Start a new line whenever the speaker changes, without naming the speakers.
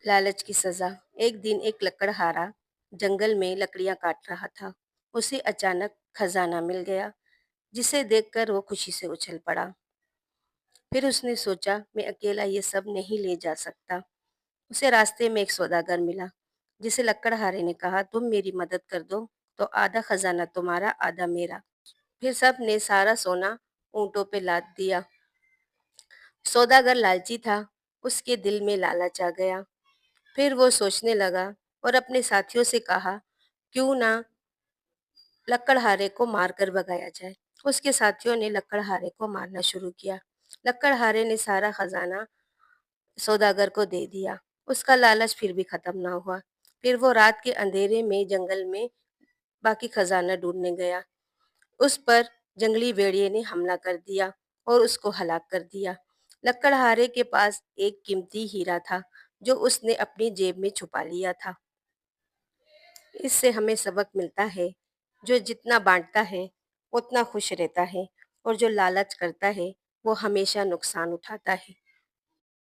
لالچ کی سزا۔ ایک دن ایک لکڑہارا جنگل میں لکڑیاں کاٹ رہا تھا۔ اسے اچانک خزانہ مل گیا جسے دیکھ کر وہ خوشی سے اچھل پڑا۔ پھر اس نے سوچا میں اکیلا یہ سب نہیں لے جا سکتا۔ اسے راستے میں ایک سوداگر ملا جسے لکڑہارے نے کہا تم میری مدد کر دو تو آدھا خزانہ تمہارا آدھا میرا۔ پھر سب نے سارا سونا اونٹوں پہ لاد دیا۔ سوداگر لالچی تھا، اس کے دل میں لالچ آ گیا۔ پھر وہ سوچنے لگا اور اپنے ساتھیوں سے کہا کیوں نہ لکڑہارے کو مار کر بھگایا جائے۔ اس کے ساتھیوں نے لکڑہارے کو مارنا شروع کیا۔ لکڑہارے نے سارا خزانہ سوداگر کو دے دیا۔ اس کا لالچ پھر بھی ختم نہ ہوا۔ پھر وہ رات کے اندھیرے میں جنگل میں باقی خزانہ ڈھونڈنے گیا۔ اس پر جنگلی بھیڑیے نے حملہ کر دیا اور اس کو ہلاک کر دیا۔ لکڑہارے کے پاس ایک قیمتی ہیرا تھا جو اس نے اپنی جیب میں چھپا لیا تھا۔ اس سے ہمیں سبق ملتا ہے جو جتنا بانٹتا ہے اتنا خوش رہتا ہے اور جو لالچ کرتا ہے وہ ہمیشہ نقصان اٹھاتا ہے۔